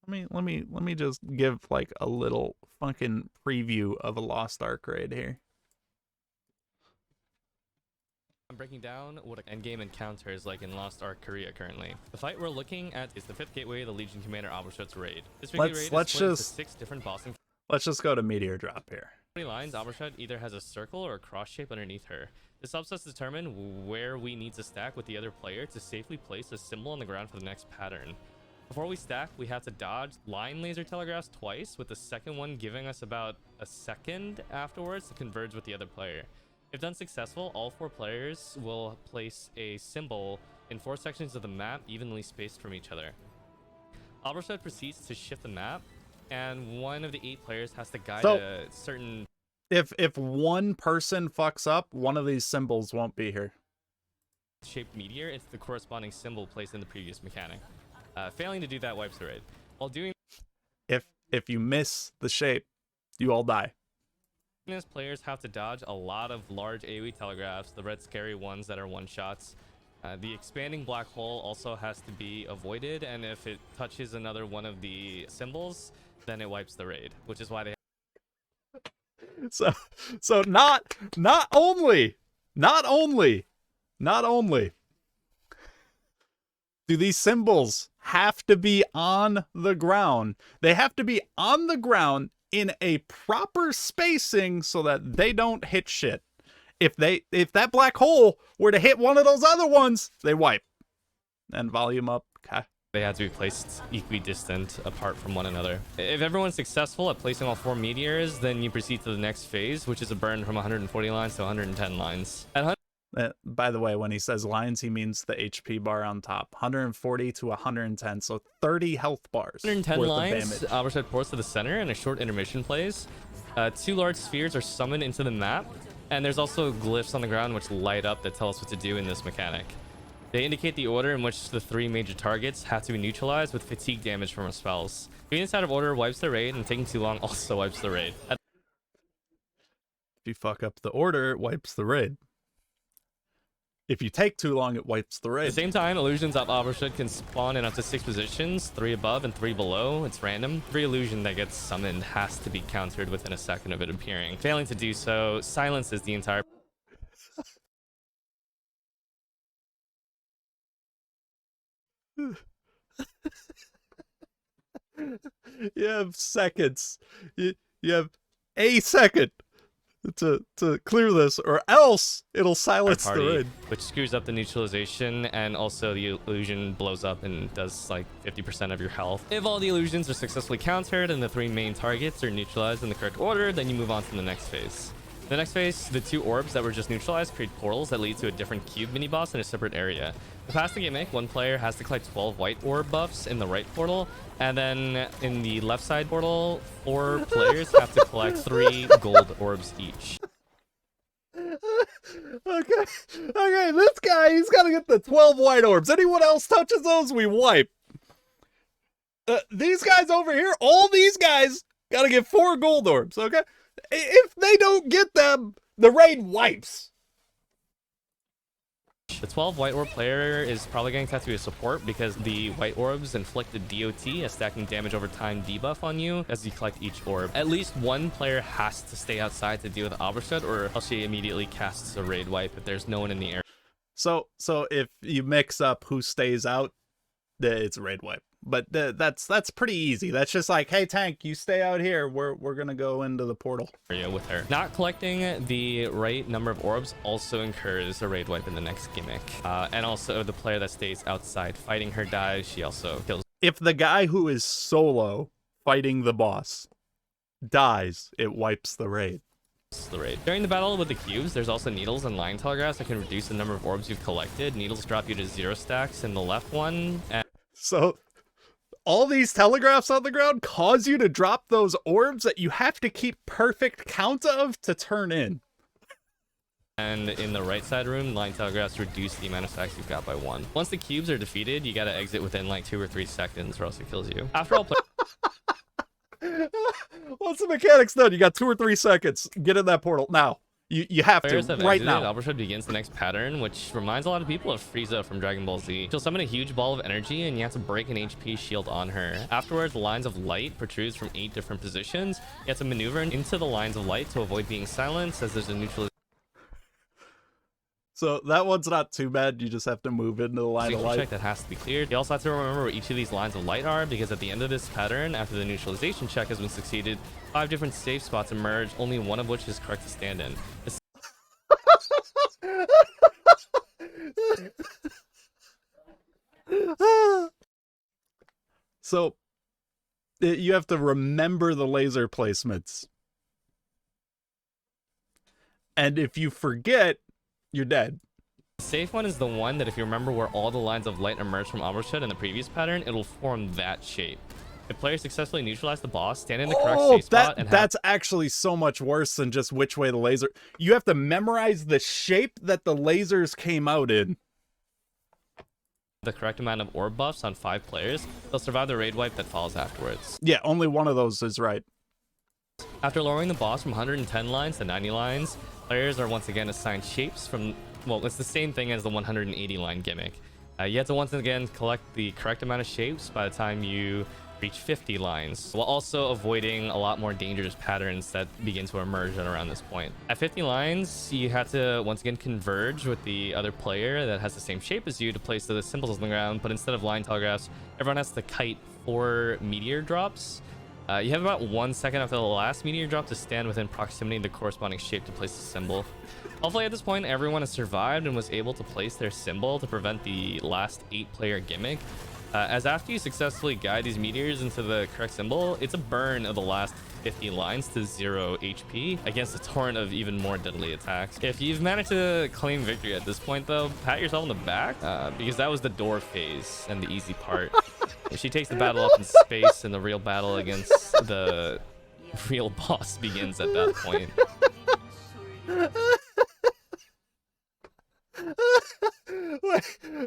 Let me just give like a little fucking preview of a Lost Ark raid here. I'm breaking down what an endgame encounter is like in Lost Ark Korea currently. The fight we're looking at is the 5th gateway, the Legion Commander Abershut's raid. This raid is split into 6 different bossing. Let's just go to Meteor Drop here. 20 lines, Abershut either has a circle or a cross shape underneath her. This helps us determine where we need to stack with the other player to safely place a symbol on the ground for the next pattern. Before we stack, we have to dodge line laser telegraphs twice, with the second one giving us about a second afterwards to converge with the other player. If done successful, all 4 players will place a symbol in 4 sections of the map evenly spaced from each other. Abershut proceeds to shift the map, and one of the 8 players has to guide a certain... If one person fucks up, one of these symbols won't be here. ...shaped meteor into the corresponding symbol placed in the previous mechanic. Failing to do that wipes the raid. While doing... If you miss the shape, you all die. Players have to dodge a lot of large AoE telegraphs, the red scary ones that are one-shots. The expanding black hole also has to be avoided, and if it touches another one of the symbols, then it wipes the raid, which is why they... So not only do these symbols have to be on the ground, they have to be on the ground in a proper spacing so that they don't hit shit. If that black hole were to hit one of those other ones, they wipe. And volume up. Okay. They had to be placed equidistant apart from one another. If everyone's successful at placing all 4 meteors, then you proceed to the next phase, which is a burn from 140 lines to 110 lines. By the way, when he says lines, he means the HP bar on top. 140 to 110, so 30 health bars. 110 lines, Abershut ports to the center, and a short intermission plays. 2 large spheres are summoned into the map, and there's also glyphs on the ground which light up that tell us what to do in this mechanic. They indicate the order in which the 3 major targets have to be neutralized with fatigue damage from our spells. Doing this out of order wipes the raid, and taking too long also wipes the raid. If you fuck up the order, it wipes the raid. If you take too long, it wipes the raid. At the same time, illusions of Abershut can spawn in up to 6 positions, 3 above and 3 below. It's random. Every illusion that gets summoned has to be countered within a second of it appearing. Failing to do so silences the entire... You have seconds. You have a second to clear this, or else it'll silence the raid, which screws up the neutralization, and also the illusion blows up and does like 50% of your health. If all the illusions are successfully countered and the 3 main targets are neutralized in the correct order, then you move on to the next phase. The next phase, the 2 orbs that were just neutralized create portals that lead to a different cube mini boss in a separate area. To pass the gimmick, one player has to collect 12 white orb buffs in the right portal, and then in the left side portal, 4 players have to collect 3 gold orbs each. Okay, this guy, he's got to get the 12 white orbs. Anyone else touches those, we wipe. These guys over here, all these guys got to get 4 gold orbs, okay? If they don't get them, the raid wipes. The 12 white orb player is probably going to have to be a support because the white orbs inflict a DOT, a stacking damage over time debuff on you as you collect each orb. At least one player has to stay outside to deal with Abershut, or else she immediately casts a raid wipe if there's no one in the area. So if you mix up who stays out, it's a raid wipe. But that's pretty easy. That's just like, hey tank, you stay out here. We're gonna go into the portal. With her. Not collecting the right number of orbs also incurs a raid wipe in the next gimmick. And also the player that stays outside fighting her dies. She also kills. If the guy who is solo fighting the boss dies, it wipes the raid. During the battle with the cubes, there's also needles and line telegraphs that can reduce the number of orbs you've collected. Needles drop you to 0 stacks in the left one. So all these telegraphs on the ground cause you to drop those orbs that you have to keep perfect count of to turn in. And in the right side room, line telegraphs reduce the amount of stacks you've got by 1. Once the cubes are defeated, you gotta exit within like 2 or 3 seconds or else it kills you. After all, once the mechanic's done, you got 2 or 3 seconds. Get in that portal now. You have to Players have right exited. now. Albershot begins the next pattern, which reminds a lot of people of Frieza from Dragon Ball Z. She'll summon a huge ball of energy, and you have to break an HP shield on her. Afterwards, lines of light protrudes from 8 different positions. You have to maneuver into the lines of light to avoid being silenced, as there's a neutralization So that one's not too bad. You just have to move into the line of light. check that has to be cleared. You also have to remember where each of these lines of light are, because at the end of this pattern, after the neutralization check has been succeeded, 5 different safe spots emerge, only one of which is correct to stand in. So you have to remember the laser placements. And if you forget, you're dead. The safe one is the one that if you remember where all the lines of light emerge from Albershot in the previous pattern, it'll form that shape. If players successfully neutralize the boss, stand in the correct safe spot and that's actually so much worse than just which way the laser. You have to memorize the shape that the lasers came out in. The correct amount of orb buffs on 5 players, they'll survive the raid wipe that follows afterwards. Yeah, only one of those is right. After lowering the boss from 110 lines to 90 lines, players are once again assigned shapes from, well, it's the same thing as the 180 line gimmick. You have to once again collect the correct amount of shapes by the time you reach 50 lines, while also avoiding a lot more dangerous patterns that begin to emerge at around this point. At 50 lines, you have to once again converge with the other player that has the same shape as you to place the symbols on the ground, but instead of line telegraphs, everyone has to kite 4 meteor drops. You have about 1 second after the last meteor drop to stand within proximity of the corresponding shape to place the symbol. Hopefully at this point everyone has survived and was able to place their symbol to prevent the last 8-player gimmick. As after you successfully guide these meteors into the correct symbol, it's a burn of the last 50 lines to 0 HP against a torrent of even more deadly attacks. If you've managed to claim victory at this point though, pat yourself on the back, because that was the door phase and the easy part. If she takes the battle up in space, and the real battle against the real boss begins at that point.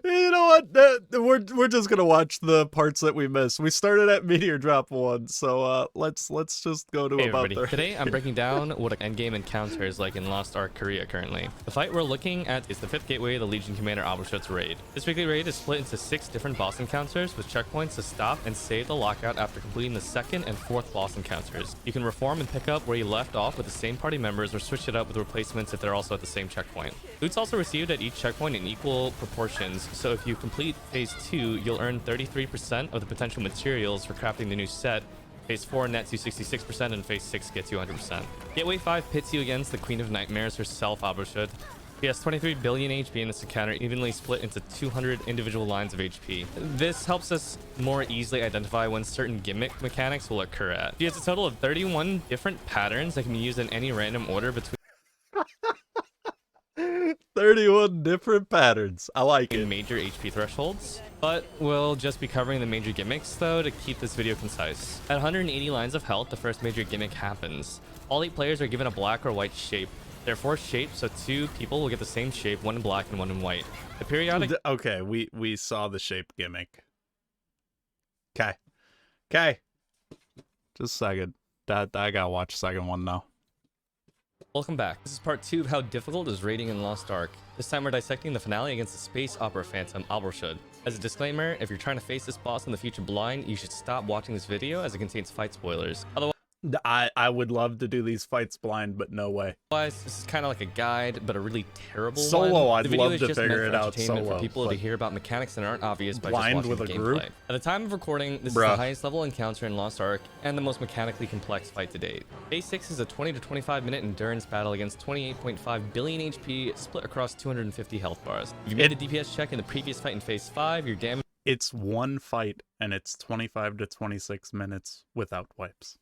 You know what? We're just gonna watch the parts that we missed. We started at Meteor Drop 1, so let's just go to Hey about everybody, today I'm breaking down what an endgame encounter is like in Lost Ark Korea currently. The fight we're looking at is the 5th gateway of the Legion Commander Albershot's raid. This weekly raid is split into 6 different boss encounters with checkpoints to stop and save the lockout after completing the 2nd and 4th boss encounters. You can reform and pick up where you left off with the same party members, or switch it up with replacements if they're also at the same checkpoint. Loot's also received at each checkpoint in equal proportions, so if you complete phase 2, you'll earn 33% of the potential materials for crafting the new set. Phase 4 nets you 66%, and phase 6 gets you 100%. Gateway 5 pits you against the Queen of Nightmares herself, Albershot. She has 23 billion HP in this encounter, evenly split into 200 individual lines of HP. This helps us more easily identify when certain gimmick mechanics will occur at. She has a total of 31 different patterns that can be used in any random order between 31 different patterns. I like it. major HP thresholds, but we'll just be covering the major gimmicks though to keep this video concise. At 180 lines of health, the first major gimmick happens. All 8 players are given a black or white shape. There are 4 shapes, so 2 people will get the same shape, 1 in black and 1 in white. The periodic... Okay, we saw the shape gimmick. Okay. Just a second. I gotta watch the second one now. Welcome back. This is part 2 of how difficult is raiding in Lost Ark. This time we're dissecting the finale against the space opera phantom Albershot. As a disclaimer, if you're trying to face this boss in the future blind, you should stop watching this video as it contains fight spoilers. Otherwise, I would love to do these fights blind, but no way. this is kind of like a guide, but a really terrible Solo, one. I'd The video love is to just figure meant it for out entertainment solo, for people to but hear about mechanics that aren't obvious by just blind watching with the a gameplay. group? At the time of recording, this is the highest level encounter in Lost Ark and the most mechanically complex fight to date. Phase 6 is a 20 to 25 minute endurance battle against 28.5 billion HP split across 250 health bars. If you made the DPS check in the previous fight in Phase 5, your damage... It's one fight, and it's 25 to 26 minutes without wipes.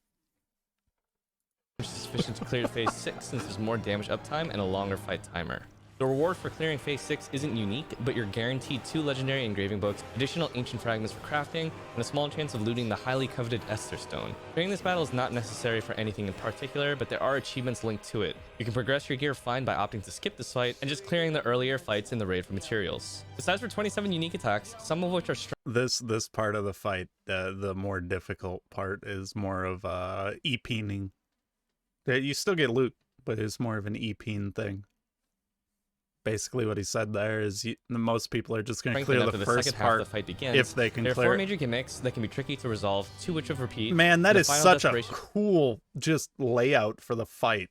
is sufficient to clear phase 6 since there's more damage uptime and a longer fight timer. The reward for clearing phase 6 isn't unique, but you're guaranteed 2 legendary engraving books, additional ancient fragments for crafting, and a small chance of looting the highly coveted Esther Stone. Clearing this battle is not necessary for anything in particular, but there are achievements linked to it. You can progress your gear fine by opting to skip this fight and just clearing the earlier fights in the raid for materials. Besides for 27 unique attacks, some of which are This part of the fight, the more difficult part, is more of EP-ing. You still get loot. but it's more of an EP thing. Basically, what he said there is most people are just going to clear the first part the fight begins. if they can there clear are 4 it. major gimmicks that can be tricky to resolve, 2 which of repeat. Man, that and the is final such a desperation- cool just layout for the fight.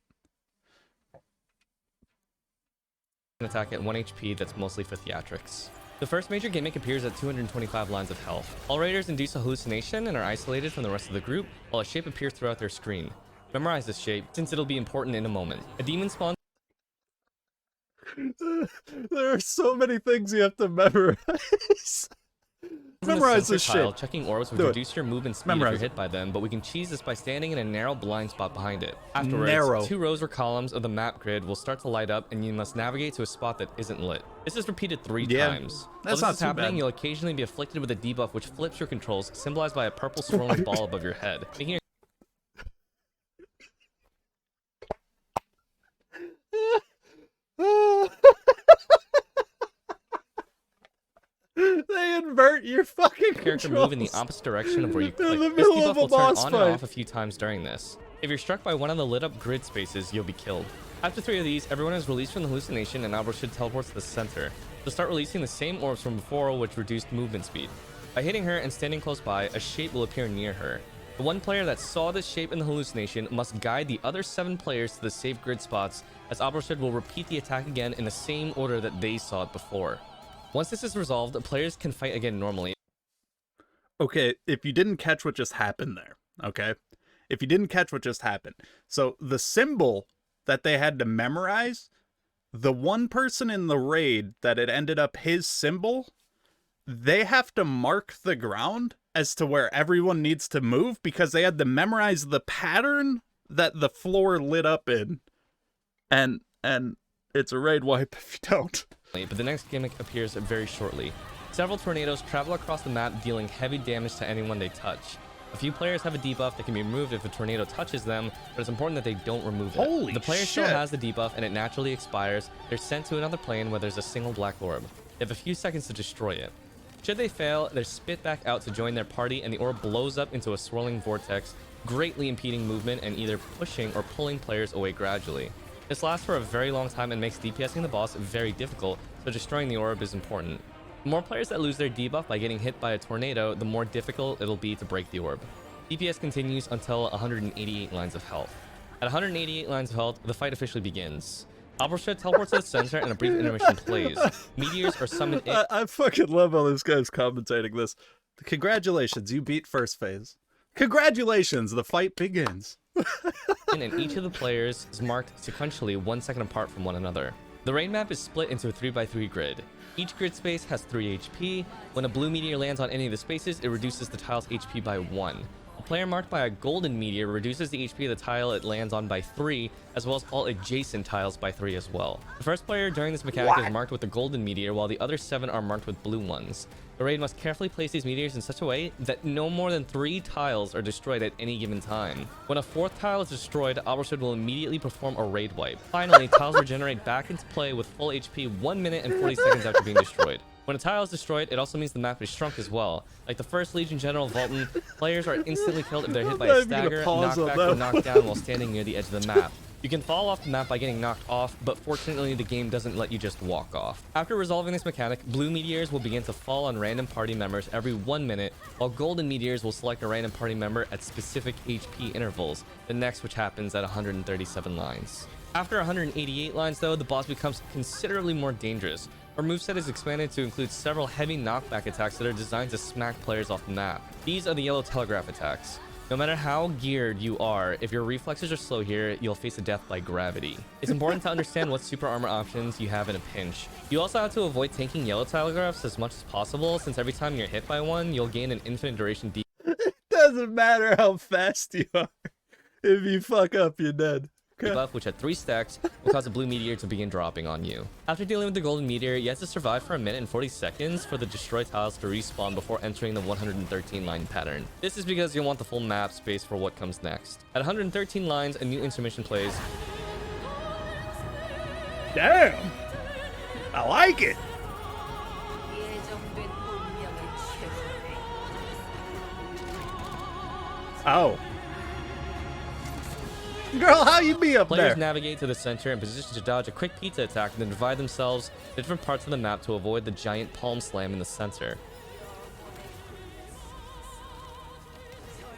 An attack at 1 HP that's mostly for theatrics. The first major gimmick appears at 225 lines of health. All raiders induce a hallucination and are isolated from the rest of the group, while a shape appears throughout their screen. Memorize this shape, since it'll be important in a moment. A demon spawns. There are so many things you have to memorize. Memorize this shit. Checking orbs would Do it. reduce your movement speed Memorize if you're hit by them, but we can cheese this by standing in a narrow blind spot behind it. Afterwards, Narrow. 2 rows or columns of the map grid will start to light up, and you must navigate to a spot that isn't lit. This is repeated 3 Yeah, times. While that's this not is too happening, bad. you'll occasionally be afflicted with a debuff which flips your controls, symbolized by a purple swirling ball above your head, making your They invert your fucking character controls. move in the opposite direction of where you In click. the This middle debuff of a will turn boss on fight. and off a few times during this. If you're struck by one of the lit up grid spaces, you'll be killed. After 3 of these, everyone is released from the hallucination and Albert should teleport to the center. They'll start releasing the same orbs from before, which reduced movement speed. By hitting her and standing close by, a shape will appear near her. The one player that saw this shape in the hallucination must guide the other 7 players to the safe grid spots, as Albershid will repeat the attack again in the same order that they saw it before. Once this is resolved, players can fight again normally. Okay, if you didn't catch what just happened there, okay? If you didn't catch what just happened. So the symbol that they had to memorize, the one person in the raid that it ended up his symbol, they have to mark the ground as to where everyone needs to move because they had to memorize the pattern that the floor lit up in. And it's a raid wipe if you don't. But the next gimmick appears very shortly. Several tornadoes travel across the map, dealing heavy damage to anyone they touch. A few players have a debuff that can be removed if a tornado touches them, but it's important that they don't remove it. Holy the player still shit. has the debuff and it naturally expires. They're sent to another plane where there's a single black orb. They have a few seconds to destroy it. Should they fail, they're spit back out to join their party and the orb blows up into a swirling vortex, greatly impeding movement and either pushing or pulling players away gradually. This lasts for a very long time and makes DPSing the boss very difficult, so destroying the orb is important. The more players that lose their debuff by getting hit by a tornado, the more difficult it'll be to break the orb. DPS continues until 188 lines of health. At 188 lines of health, the fight officially begins. Albershid teleports to the center and a brief intermission plays. Meteors are summoned in. I fucking love how this guy's commentating this. Congratulations, you beat first phase. Congratulations, the fight begins. And each of the players is marked sequentially 1 second apart from one another. The raid map is split into a 3x3 grid. Each grid space has 3 HP. When a blue meteor lands on any of the spaces, it reduces the tile's HP by 1. A player marked by a golden meteor reduces the HP of the tile it lands on by 3, as well as all adjacent tiles by 3 as well. The first player during this mechanic is marked with the golden meteor, while the other 7 are marked with blue ones. The raid must carefully place these meteors in such a way that no more than 3 tiles are destroyed at any given time. When a 4th tile is destroyed, Albershid will immediately perform a raid wipe. Finally, tiles regenerate back into play with full HP 1 minute and 40 seconds after being destroyed. When a tile is destroyed, it also means the map is shrunk as well. Like the first Legion General Vulcan, players are instantly killed if they're hit by a stagger, knockback, or knocked down while standing near the edge of the map. You can fall off the map by getting knocked off, but fortunately the game doesn't let you just walk off. After resolving this mechanic, blue meteors will begin to fall on random party members every 1 minute, while golden meteors will select a random party member at specific HP intervals, the next which happens at 137 lines. After 188 lines though, the boss becomes considerably more dangerous. Our moveset is expanded to include several heavy knockback attacks that are designed to smack players off the map. These are the yellow telegraph attacks. No matter how geared you are, if your reflexes are slow here, you'll face a death by gravity. It's important to understand what super armor options you have in a pinch. You also have to avoid tanking yellow telegraphs as much as possible, since every time you're hit by one, you'll gain an infinite duration Doesn't matter how fast you are. If you fuck up, you're dead. debuff, which at 3 stacks will cause a blue meteor to begin dropping on you. After dealing with the golden meteor, you have to survive for 1 minute and 40 seconds for the destroyed tiles to respawn before entering the 113 line pattern. This is because you'll want the full map space for what comes next. At 113 lines, a new intermission plays. Damn! I like it! Girl, how you be up Players there? navigate to the center and position to dodge a quick pizza attack and then divide themselves to different parts of the map to avoid the giant palm slam in the center.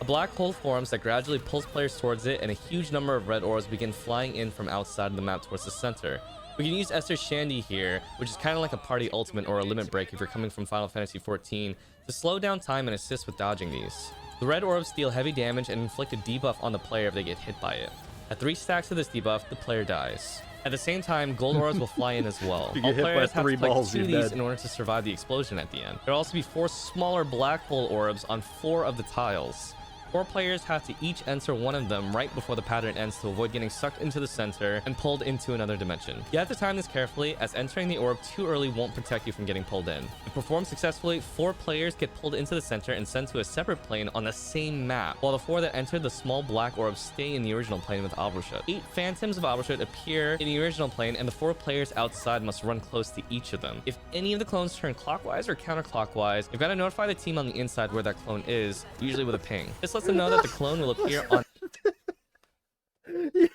A black hole forms that gradually pulls players towards it, and a huge number of red orbs begin flying in from outside of the map towards the center. We can use Esther Shandy here, which is kind of like a party ultimate or a limit break if you're coming from Final Fantasy XIV, to slow down time and assist with dodging these. The red orbs deal heavy damage and inflict a debuff on the player if they get hit by it. At 3 stacks of this debuff, the player dies. At the same time, gold orbs will fly in as well. You All get hit by players have 3 to collect balls, 2 you're of these dead. in order to survive the explosion at the end. There will also be 4 smaller black hole orbs on 4 of the tiles. 4 players have to each enter one of them right before the pattern ends to avoid getting sucked into the center and pulled into another dimension. You have to time this carefully, as entering the orb too early won't protect you from getting pulled in. If performed successfully, 4 players get pulled into the center and sent to a separate plane on the same map, while the 4 that entered the small black orbs stay in the original plane with Albrashut. 8 phantoms of Albrashut appear in the original plane, and the 4 players outside must run close to each of them. If any of the clones turn clockwise or counterclockwise, you've got to notify the team on the inside where that clone is, usually with a ping. This lets them know that the clone will appear on You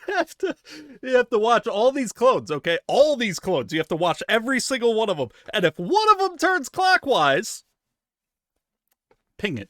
have to watch all these clones, okay? All these clones. You have to watch every single one of them. And if one of them turns clockwise, ping it.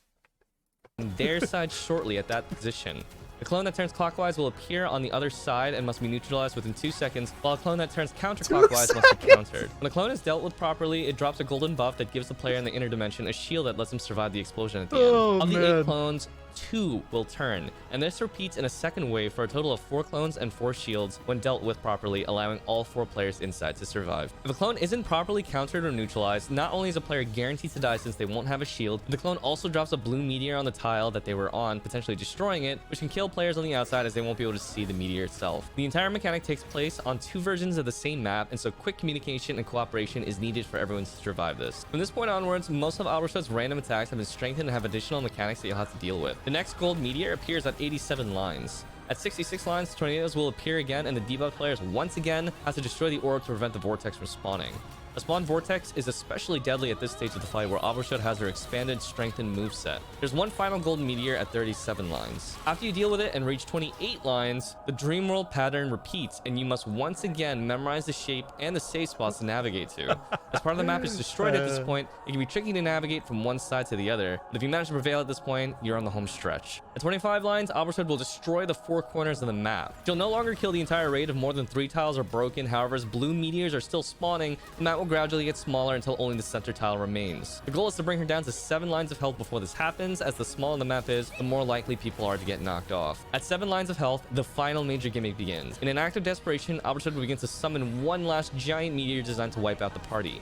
their side shortly at that position. The clone that turns clockwise will appear on the other side and must be neutralized within 2 seconds, while a clone that turns counterclockwise must be countered. When the clone is dealt with properly, it drops a golden buff that gives the player in the inner dimension a shield that lets them survive the explosion at the end. Of the 8 clones, 2 will turn, and this repeats in a second wave for a total of 4 clones and 4 shields when dealt with properly, allowing all 4 players inside to survive. If a clone isn't properly countered or neutralized, not only is a player guaranteed to die since they won't have a shield, the clone also drops a blue meteor on the tile that they were on, potentially destroying it, which can kill players on the outside as they won't be able to see the meteor itself. The entire mechanic takes place on 2 versions of the same map, and so quick communication and cooperation is needed for everyone to survive this. From this point onwards, most of Albrashut's random attacks have been strengthened and have additional mechanics that you'll have to deal with. The next gold meteor appears at 87 lines. At 66 lines, tornadoes will appear again, and the debuff players once again have to destroy the orb to prevent the vortex from spawning. A spawn vortex is especially deadly at this stage of the fight, where Albrashut has her expanded, strengthened moveset. There's one final golden meteor at 37 lines. After you deal with it and reach 28 lines, the dream world pattern repeats, and you must once again memorize the shape and the safe spots to navigate to. As part of the map is destroyed at this point, it can be tricky to navigate from one side to the other, but if you manage to prevail at this point, you're on the home stretch. At 25 lines, Albrashut will destroy the 4 corners of the map. She'll no longer kill the entire raid if more than 3 tiles are broken. However, as blue meteors are still spawning, the map will gradually get smaller until only the center tile remains. The goal is to bring her down to 7 lines of health before this happens, as the smaller the map is, the more likely people are to get knocked off. At 7 lines of health, the final major gimmick begins. In an act of desperation, Albrashut will begin to summon one last giant meteor designed to wipe out the party.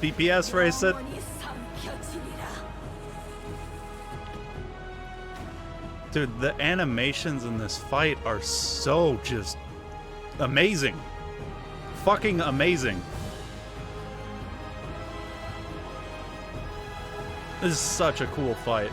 DPS race it. Dude, the animations in this fight are so just amazing. Fucking amazing. This is such a cool fight.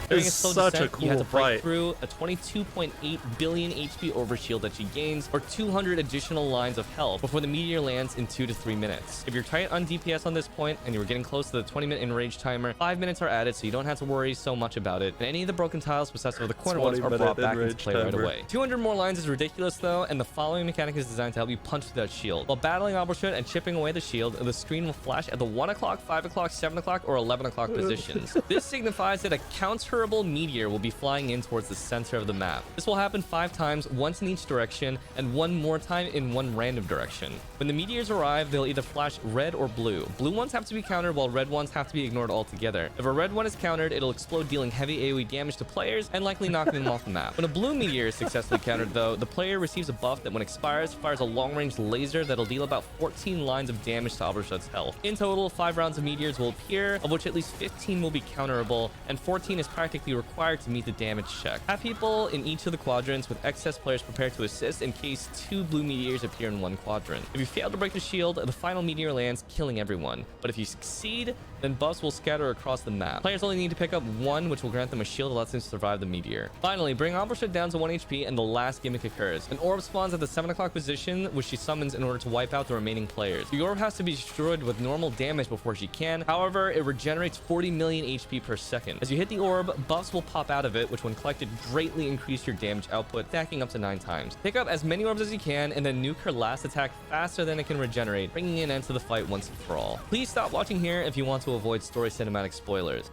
During This a is slow such descent, a cool you have to break fight. through a 22.8 billion HP overshield that she gains, or 200 additional lines of health before the meteor lands in 2 to 3 minutes. If you're tight on DPS on this point and you were getting close to the 20-minute enrage timer, 5 minutes are added, so you don't have to worry so much about it. And any of the broken tiles possessed of the corner ones are brought back into play right away. 200 more lines is ridiculous though, and the following mechanic is designed to help you punch through that shield. While battling Albrashut and chipping away the shield, the screen will flash at the 1 o'clock, 5 o'clock, 7 o'clock, or 11 o'clock positions. This signifies that a counterable meteor will be flying in towards the center of the map. This will happen 5 times, once in each direction, and 1 more time in one random direction. When the meteors arrive, they'll either flash red or blue. Blue ones have to be countered, while red ones have to be ignored altogether. If a red one is countered, it'll explode, dealing heavy AoE damage to players and likely knocking them off the map. When a blue meteor is successfully countered though, the player receives a buff that when expires, fires a long-range laser that'll deal about 14 lines of damage to Albrashut's health. In total, 5 rounds of meteors will appear, of which at least 15 will be counterable, and 14 is practically required to meet the damage check. Have people in each of the quadrants with excess players prepared to assist in case 2 blue meteors appear in one quadrant. If you fail to break the shield, the final meteor lands, killing everyone. But if you succeed, then buffs will scatter across the map. Players only need to pick up 1, which will grant them a shield that lets them survive the meteor. Finally, bring Albrashut down to 1 HP and the last gimmick occurs. An orb spawns at the 7 o'clock position, which she summons in order to wipe out the remaining players. The orb has to be destroyed with normal damage before she can. However, it regenerates 40 million HP per second. As you hit the orb, buffs will pop out of it, which when collected greatly increase your damage output, stacking up to 9 times. Pick up as many orbs as you can and then nuke her last attack faster than it can regenerate, bringing an end to the fight once and for all. Please stop watching here if you want to avoid story cinematic spoilers.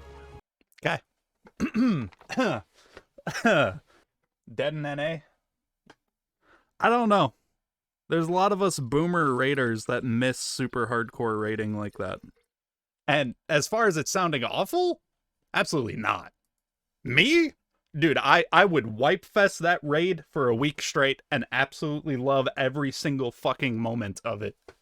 Okay. Dead in NA? I don't know. There's a lot of us boomer raiders that miss super hardcore raiding like that. And as far as it sounding awful, absolutely not. Me? Dude, I would wipe fest that raid for a week straight and absolutely love every single fucking moment of it.